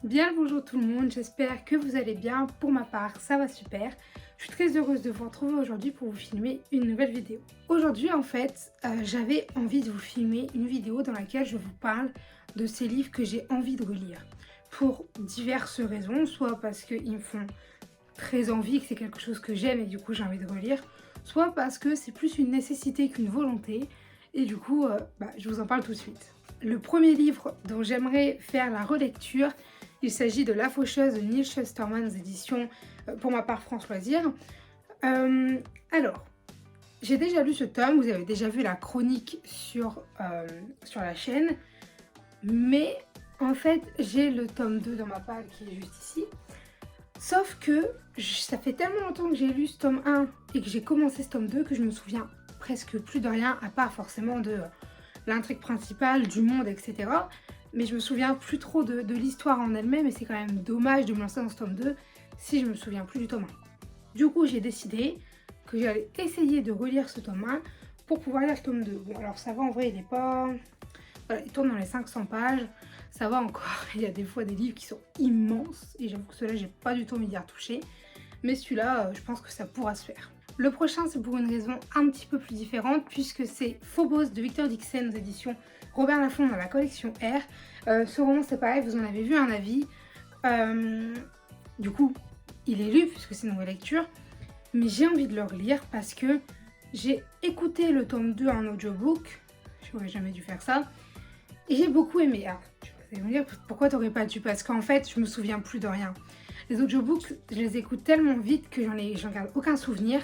Bien le bonjour tout le monde, j'espère que vous allez bien. Pour ma part, ça va super. Je suis très heureuse de vous retrouver aujourd'hui pour vous filmer une nouvelle vidéo. Aujourd'hui en fait, j'avais envie de vous filmer une vidéo dans laquelle je vous parle de ces livres que j'ai envie de relire. Pour diverses raisons, soit parce qu'ils me font très envie, que c'est quelque chose que j'aime et du coup j'ai envie de relire, soit parce que c'est plus une nécessité qu'une volonté et du coup je vous en parle tout de suite. Le premier livre dont j'aimerais faire la relecture, il s'agit de La Faucheuse de Neal Shusterman, éditions pour ma part France Loisirs. Alors, j'ai déjà lu ce tome, vous avez déjà vu la chronique sur la chaîne, mais en fait j'ai le tome 2 dans ma palle qui est juste ici. Sauf que ça fait tellement longtemps que j'ai lu ce tome 1 et que j'ai commencé ce tome 2 que je me souviens presque plus de rien, à part forcément de l'intrigue principale, du monde, etc. Mais je me souviens plus trop de l'histoire en elle-même et c'est quand même dommage de me lancer dans ce tome 2 si je me souviens plus du tome 1. Du coup, j'ai décidé que j'allais essayer de relire ce tome 1 pour pouvoir lire ce tome 2. Bon, alors ça va, en vrai, il est pas... Voilà, il tourne dans les 500 pages, ça va encore. Il y a des fois des livres qui sont immenses et j'avoue que ceux-là, j'ai pas du tout envie d'y retoucher. Mais celui-là, je pense que ça pourra se faire. Le prochain, c'est pour une raison un petit peu plus différente, puisque c'est Phobos de Victor Dixon aux éditions Robert Laffont dans la collection R. Ce roman, c'est pareil, vous en avez vu un avis. Du coup, il est lu, puisque c'est une relecture. Mais j'ai envie de le relire parce que j'ai écouté le tome 2 en audiobook. J'aurais jamais dû faire ça. Et j'ai beaucoup aimé. Alors, vous allez me dire, pourquoi t'aurais pas dû? Parce qu'en fait, je me souviens plus de rien. Les audiobooks, je les écoute tellement vite que j'en garde aucun souvenir.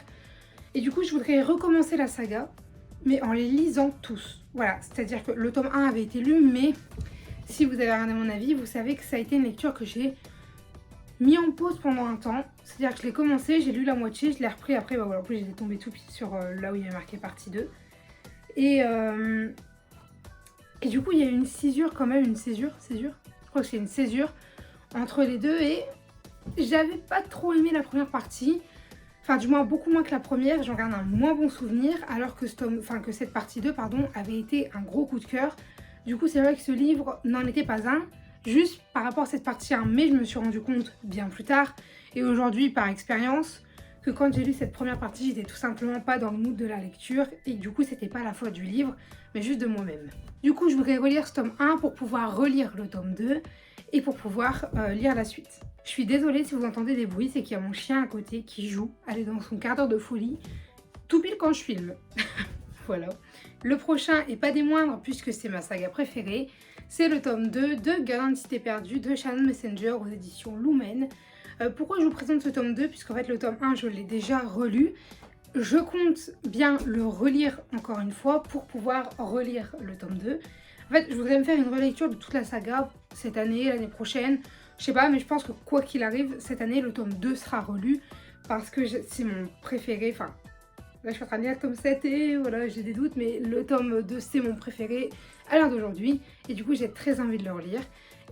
Et du coup, je voudrais recommencer la saga, mais en les lisant tous. Voilà, c'est-à-dire que le tome 1 avait été lu, mais si vous avez regardé mon avis, vous savez que ça a été une lecture que j'ai mis en pause pendant un temps. C'est-à-dire que je l'ai commencé, j'ai lu la moitié, je l'ai repris après, voilà, en plus j'étais tombée tout pile sur là où il y avait marqué partie 2. Et du coup, il y a eu une césure quand même, césure je crois que c'est une césure entre les deux et j'avais pas trop aimé la première partie. Enfin, du moins beaucoup moins que la première, j'en garde un moins bon souvenir, alors que, cette partie 2 avait été un gros coup de cœur. Du coup, c'est vrai que ce livre n'en était pas un, juste par rapport à cette partie 1, mais je me suis rendu compte bien plus tard, et aujourd'hui par expérience, que quand j'ai lu cette première partie, j'étais tout simplement pas dans le mood de la lecture, et du coup, c'était pas la faute du livre, mais juste de moi-même. Du coup, je voudrais relire ce tome 1 pour pouvoir relire le tome 2, et pour pouvoir lire la suite. Je suis désolée si vous entendez des bruits, c'est qu'il y a mon chien à côté qui joue, elle est dans son quart d'heure de folie, tout pile quand je filme. Voilà. Le prochain, et pas des moindres, puisque c'est ma saga préférée, c'est le tome 2 de Galaxy perdue de Shannon Messenger aux éditions Lumen. Pourquoi je vous présente ce tome 2? Puisqu'en fait le tome 1, je l'ai déjà relu. Je compte bien le relire encore une fois pour pouvoir relire le tome 2. En fait, je voudrais me faire une relecture de toute la saga cette année, l'année prochaine. Je sais pas, mais je pense que quoi qu'il arrive, cette année, le tome 2 sera relu parce que c'est mon préféré. Enfin, là, je suis en train de lire le tome 7 et voilà, j'ai des doutes, mais le tome 2, c'est mon préféré à l'heure d'aujourd'hui. Et du coup, j'ai très envie de le relire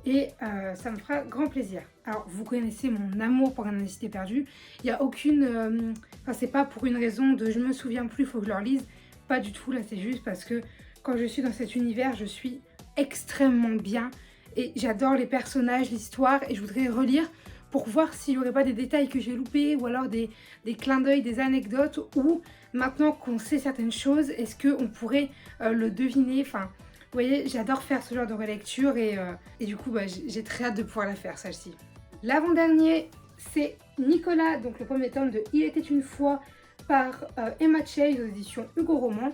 et ça me fera grand plaisir. Alors, vous connaissez mon amour pour Galaxy perdue. Il n'y a aucune... Enfin, c'est pas pour une raison de je me souviens plus, il faut que je le relise. Pas du tout, là, c'est juste parce que quand je suis dans cet univers, je suis extrêmement bien. Et j'adore les personnages, l'histoire, et je voudrais relire pour voir s'il n'y aurait pas des détails que j'ai loupés, ou alors des clins d'œil, des anecdotes, ou maintenant qu'on sait certaines choses, est-ce qu'on pourrait le deviner. Enfin, vous voyez, j'adore faire ce genre de relecture, et du coup, j'ai très hâte de pouvoir la faire, celle-ci. L'avant-dernier, c'est Nicolas, donc le premier tome de Il était une fois, par Emma Chase aux éditions Hugo Roman.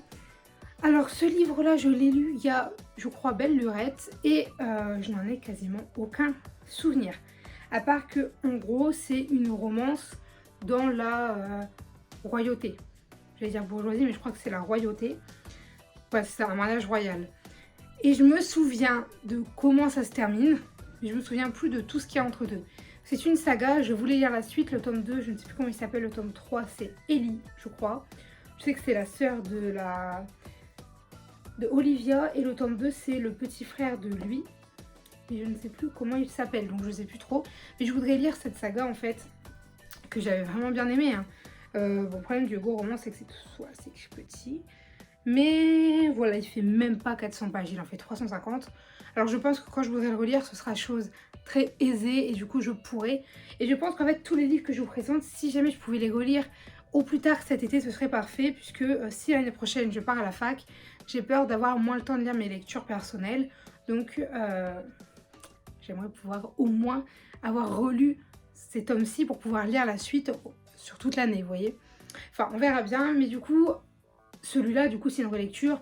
Alors ce livre-là, je l'ai lu il y a, je crois, belle lurette et je n'en ai quasiment aucun souvenir. À part que, en gros, c'est une romance dans la royauté. J'allais dire bourgeoisie, mais je crois que c'est la royauté. Ouais, c'est un mariage royal. Et je me souviens de comment ça se termine, mais je me souviens plus de tout ce qu'il y a entre deux. C'est une saga, je voulais lire la suite, le tome 2, je ne sais plus comment il s'appelle, le tome 3, c'est Ellie, je crois. Je sais que c'est la sœur de Olivia et le tome 2 c'est le petit frère de lui mais je ne sais plus comment il s'appelle donc je ne sais plus trop, mais je voudrais lire cette saga en fait que j'avais vraiment bien aimé hein. Bon, le problème du Hugo Roman c'est que c'est petit, mais voilà, il fait même pas 400 pages, il en fait 350. Alors je pense que quand je voudrais le relire, ce sera chose très aisée et du coup je pourrais. Et je pense qu'en fait tous les livres que je vous présente, si jamais je pouvais les relire au plus tard cet été, ce serait parfait, puisque si l'année prochaine je pars à la fac, j'ai peur d'avoir moins le temps de lire mes lectures personnelles. Donc j'aimerais pouvoir au moins avoir relu ces tomes-ci pour pouvoir lire la suite sur toute l'année, vous voyez. Enfin, on verra bien, mais du coup, celui-là, du coup, c'est une relecture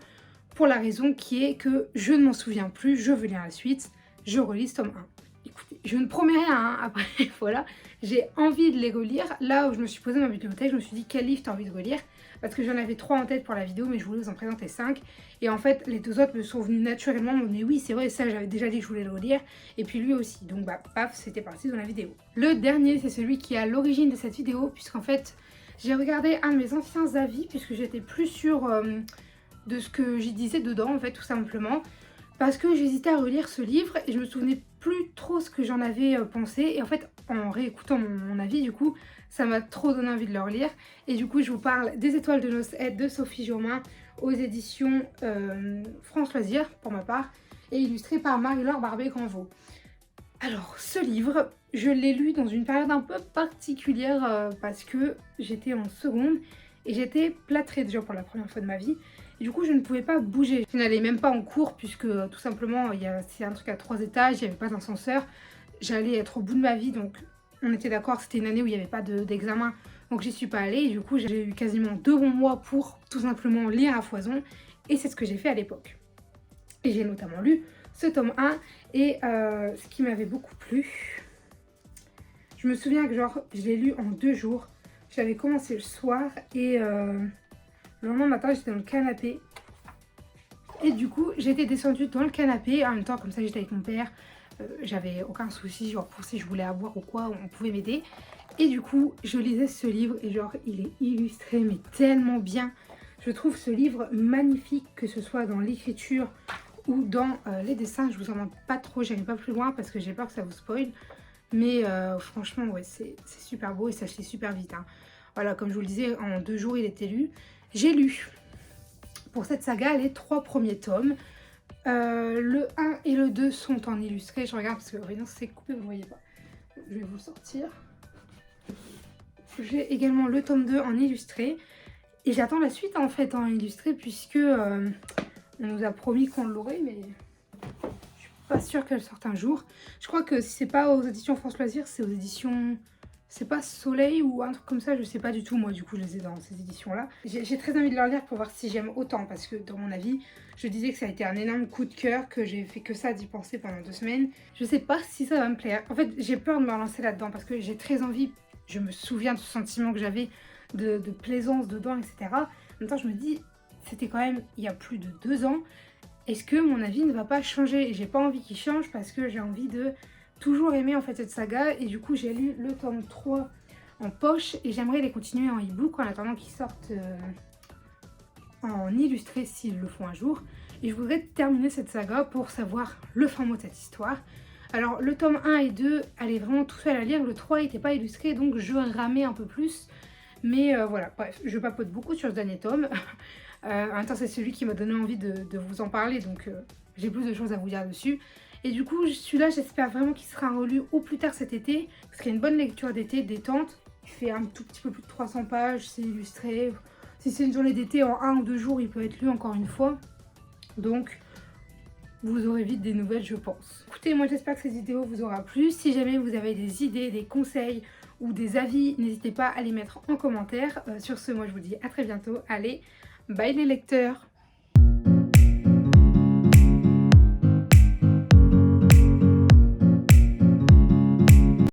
pour la raison qui est que je ne m'en souviens plus, je veux lire la suite, je relis ce tome 1. Écoutez, je ne promets rien, hein, après, voilà, j'ai envie de les relire. Là où je me suis posée dans ma bibliothèque, je me suis dit, quel livre t'as envie de relire? Parce que j'en avais 3 en tête pour la vidéo, mais je voulais vous en présenter 5. Et en fait, les 2 autres me sont venus naturellement, mais oui, c'est vrai, ça, j'avais déjà dit que je voulais le relire. Et puis lui aussi, donc bah, paf, c'était parti dans la vidéo. Le dernier, c'est celui qui est à l'origine de cette vidéo, puisqu'en fait, j'ai regardé un de mes anciens avis, puisque j'étais plus sûre de ce que j'y disais dedans, en fait, tout simplement. Parce que j'hésitais à relire ce livre et je me souvenais plus trop ce que j'en avais pensé. Et en fait, en réécoutant mon avis, du coup, ça m'a trop donné envie de le relire. Et du coup, je vous parle des Étoiles de noces de Sophie Jomain aux éditions France Loisirs, pour ma part, et illustré par Marie-Laure Barbé-Granvaux. Alors, ce livre, je l'ai lu dans une période un peu particulière parce que j'étais en seconde et j'étais plâtrée déjà pour la première fois de ma vie. Et du coup, je ne pouvais pas bouger. Je n'allais même pas en cours puisque tout simplement, c'est un truc à 3 étages, il n'y avait pas d'ascenseur. J'allais être au bout de ma vie, donc on était d'accord, c'était une année où il n'y avait pas d'examen. Donc j'y suis pas allée et du coup, j'ai eu quasiment 2 bons mois pour tout simplement lire à foison. Et c'est ce que j'ai fait à l'époque. Et j'ai notamment lu ce tome 1 et ce qui m'avait beaucoup plu, je me souviens que genre je l'ai lu en 2 jours. Je l'avais commencé le soir et le lendemain matin j'étais dans le canapé. Et du coup j'étais descendue dans le canapé, en même temps comme ça j'étais avec mon père. J'avais aucun souci, genre pour si je voulais à boire ou quoi, on pouvait m'aider. Et du coup je lisais ce livre et genre il est illustré mais tellement bien. Je trouve ce livre magnifique, que ce soit dans l'écriture ou dans les dessins. Je vous en demande pas trop, j'irai pas plus loin parce que j'ai peur que ça vous spoil. Mais franchement, ouais, c'est super beau et ça se lit super vite. Hein. Voilà, comme je vous le disais, en 2 jours, il était lu. J'ai lu pour cette saga les 3 premiers tomes. Le 1 et le 2 sont en illustré. Je regarde parce que non, c'est coupé, vous ne voyez pas. Je vais vous le sortir. J'ai également le tome 2 en illustré. Et j'attends la suite en fait en illustré puisque on nous a promis qu'on l'aurait, mais je suis pas sûre qu'elle sorte un jour. Je crois que si c'est pas aux éditions France Loisirs, c'est aux éditions... C'est pas Soleil ou un truc comme ça, je sais pas du tout. Moi, du coup, je les ai dans ces éditions-là. J'ai très envie de leur lire pour voir si j'aime autant. Parce que, dans mon avis, je disais que ça a été un énorme coup de cœur, que j'ai fait que ça d'y penser pendant 2 semaines. Je sais pas si ça va me plaire. En fait, j'ai peur de me relancer là-dedans parce que j'ai très envie. Je me souviens de ce sentiment que j'avais de plaisance dedans, etc. En même temps, je me dis, c'était quand même il y a plus de 2 ans. Est-ce que mon avis ne va pas changer? Et j'ai pas envie qu'il change parce que j'ai envie de toujours aimer en fait cette saga. Et du coup, j'ai lu le tome 3 en poche et j'aimerais les continuer en e-book en attendant qu'ils sortent en illustré s'ils le font un jour. Et je voudrais terminer cette saga pour savoir le fin mot de cette histoire. Alors le tome 1 et 2 allaient vraiment tout seul à lire, le 3 n'était pas illustré donc je ramais un peu plus. Mais voilà, bref, je papote beaucoup sur ce dernier tome. En même temps, c'est celui qui m'a donné envie de vous en parler, donc j'ai plus de choses à vous dire dessus. Et du coup, celui-là, j'espère vraiment qu'il sera relu au plus tard cet été. Ce serait une bonne lecture d'été, détente. Il fait un tout petit peu plus de 300 pages, c'est illustré. Si c'est une journée d'été, en 1 ou 2 jours, il peut être lu encore une fois. Donc, vous aurez vite des nouvelles, je pense. Écoutez, moi, j'espère que cette vidéo vous aura plu. Si jamais vous avez des idées, des conseils ou des avis, n'hésitez pas à les mettre en commentaire. Sur ce, moi, je vous dis à très bientôt. Allez, bye les lecteurs!